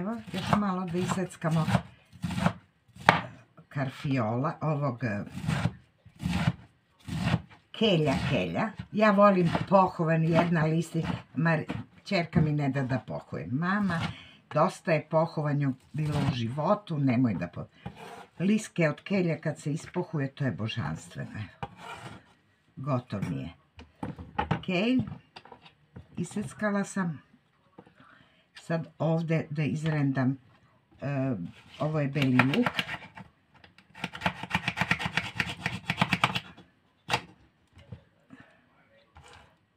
Evo, još malo da iseckamo karfiola, ovog kelja. Ja volim pohovan, jedna listi, ćerka mi ne da pohujem. Mama, dosta je pohovanju bilo u životu, nemoj da liske od kelja kad se ispohuje, to je božanstveno. Gotov mi je kelj. Iseckala sam. Sad ovdje da izrendam, ovo je beli luk.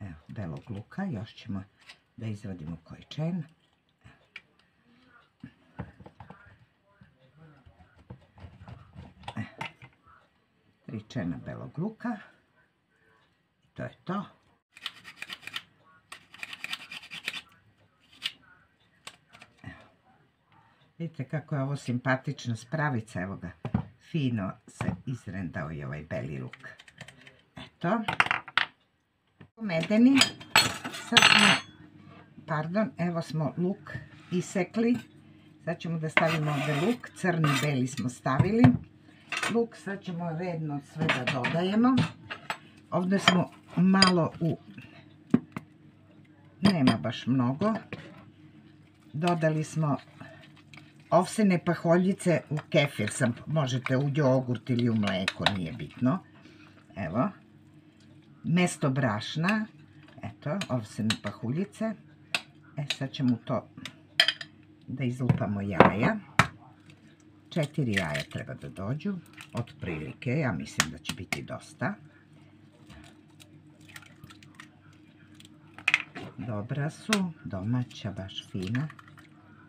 Evo, belog luka, još ćemo da izvadimo kojčen. Tri čena belog luka. I to je to. Vidite kako je ovo simpatična spravica, evo ga, fino se izrendao i ovaj beli luk. Eto. Medeni, sad smo, evo smo luk isekli. Sad ćemo da stavimo ovdje luk, crni i beli smo stavili. Luk sad ćemo redno sve da dodajemo. Ovdje smo malo nema baš mnogo. Dodali smo ovsene paholjice u kefir, možete u jogurt ili u mleko, nije bitno. Evo, mesto brašna, eto, ovsene pahuljice. Sad ćemo to da izlupamo jaja. 4 jaja treba da dođu, otprilike, ja mislim da će biti dosta. Dobra su, domaća, baš fina.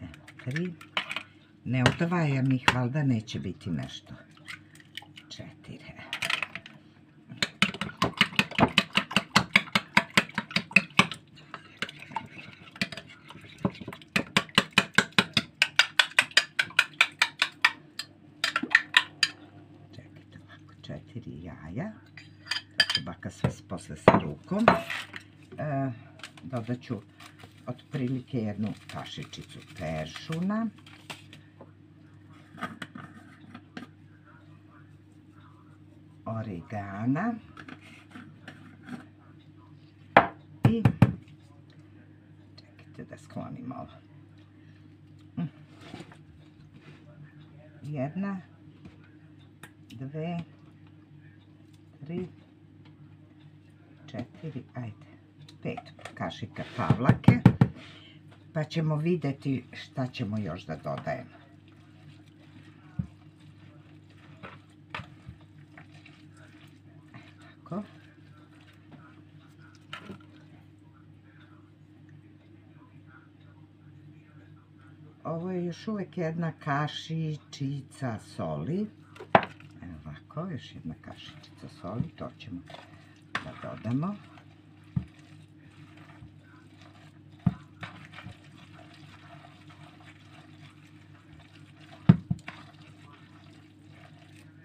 Evo, 3. Ne odvajam ih, valjda neće biti nešto. 4. Čekajte ovako, 4 jaja. Tako baka sve posle sa rukom. Dodat ću otprilike jednu kašičicu peršuna. Origana i čekajte da sklonim ovo. 1, 2, 3, 4, ajde, 5 kašika pavlake, pa ćemo vidjeti šta ćemo još da dodajemo. Ovo je još uvijek jedna kašičica soli. Evo ovako, još jedna kašičica soli, to ćemo da dodamo.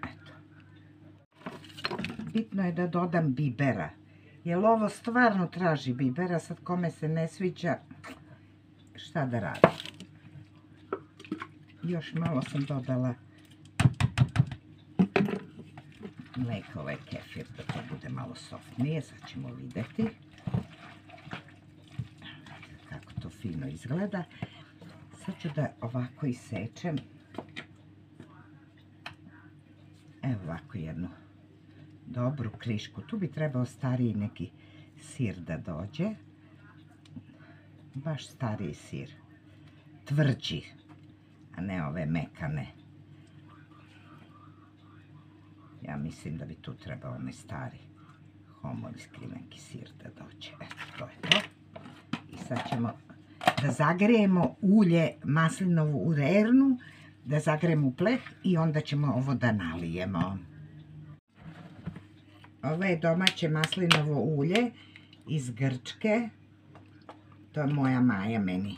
Eto. Bitno je da dodam bibera, jer ovo stvarno traži bibera, sad kome se ne sviđa, šta da radim. Još malo sam dodala mleka, ovaj kefir, da to bude malo softnije, sad ćemo vidjeti kako to fino izgleda. Sad ću da ovako isečem, evo ovako jednu dobru krišku, tu bi trebao stariji neki sir da dođe, baš stariji sir, tvrđi, a ne ove mekane. Ja mislim da bi tu trebao onaj stari homoljski neki sir da dođe. Eto, to je to. I sad ćemo da zagrijemo ulje maslinovu u rernu, da zagrijemo u pleh i onda ćemo ovo da nalijemo. Ovo je domaće maslinovo ulje iz Grčke. To je moja Maja meni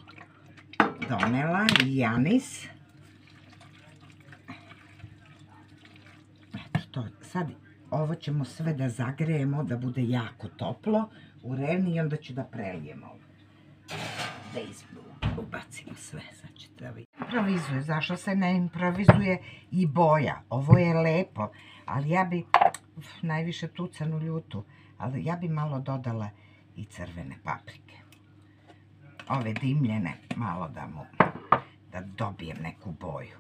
donela i Janis. Eto to, sad ovo ćemo sve da zagrijemo da bude jako toplo u rerni i onda ću da prelijem ovo. Da ubacimo sve, sad ćete da vidite. improvizuje. Zašto se ne improvizuje i boja? Ovo je lepo, ali ja bi najviše tucanu ljutu, ali ja bi malo dodala i crvene paprike. Ove dimljene, malo da dobijem neku boju.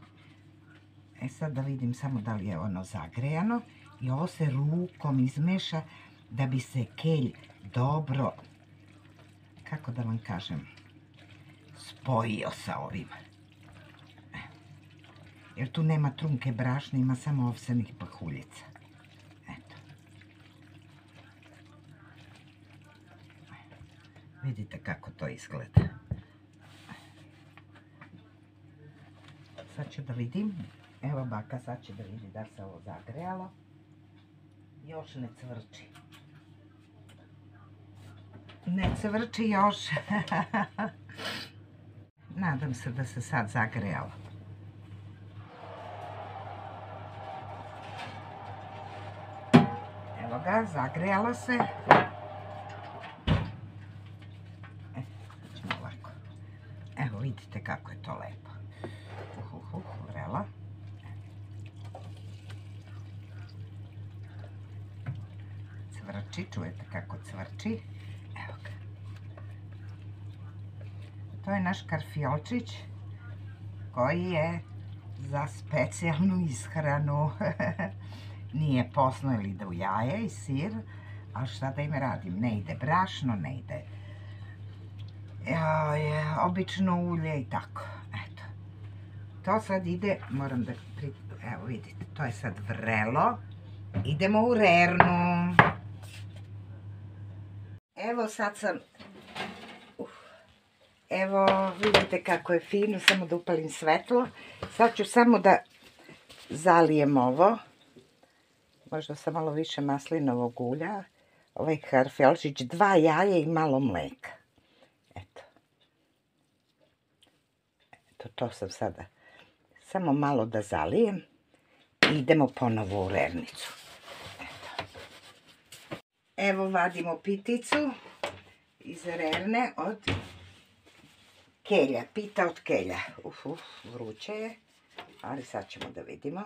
E sad da vidim samo da li je ono zagrejano i ovo se rukom izmeša da bi se kelj dobro, kako da vam kažem, spojio sa ovim. Jer tu nema trunke brašna, ima samo ovsenih pahuljica. Eto. Vidite kako to izgleda. Sad ću da vidim. Evo baka sad će da vidi da se ovo zagrejalo. Još ne cvrči. Ne cvrči još. Nadam se da se sad zagrejalo. Evo ga, zagrejalo se. Ćemo ovako. Evo vidite kako je to lepo. Vrela. Cvrči, čujete kako cvrči. Evo ga. To je naš karfiolčić koji je za specijalnu ishranu. Nije posno ili ide u jaje i sir, ali šta da im radim? Ne ide brašno, ne ide obično ulje i tako. Eto. To sad ide, moram da, evo vidite, to je sad vrelo. Idemo u rernu. Evo sad sam, evo vidite kako je fino, samo da upalim svetlo. Sad ću samo da zalijem ovo. Možda sam malo više maslinovog ulja. Ovaj karfiolčić, 2 jaja i malo mleka. Eto. Eto, to sam sada. Samo malo da zalijem. I idemo ponovo u rernicu. Eto. Evo vadimo piticu iz rerne od kelja. Pita od kelja. Vruće je. Ali sad ćemo da vidimo.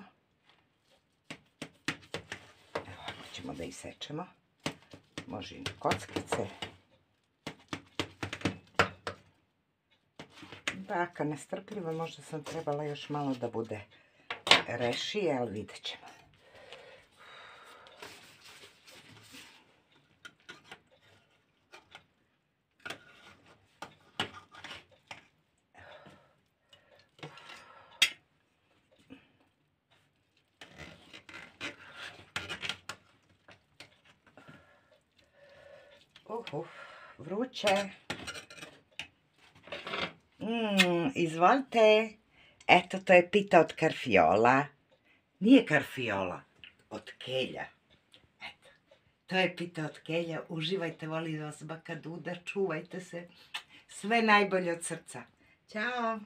Ćemo da isečemo. Može i kockice. Baka nestrpljiva, možda sam trebala još malo da bude rešije, ali vidjet ćemo. Vruće. Izvolite. Eto, to je pita od karfiola. Nije karfiola, od kelja. Eto, to je pita od kelja. Uživajte, voli vas baka Duda, čuvajte se. Sve najbolje od srca. Ćao.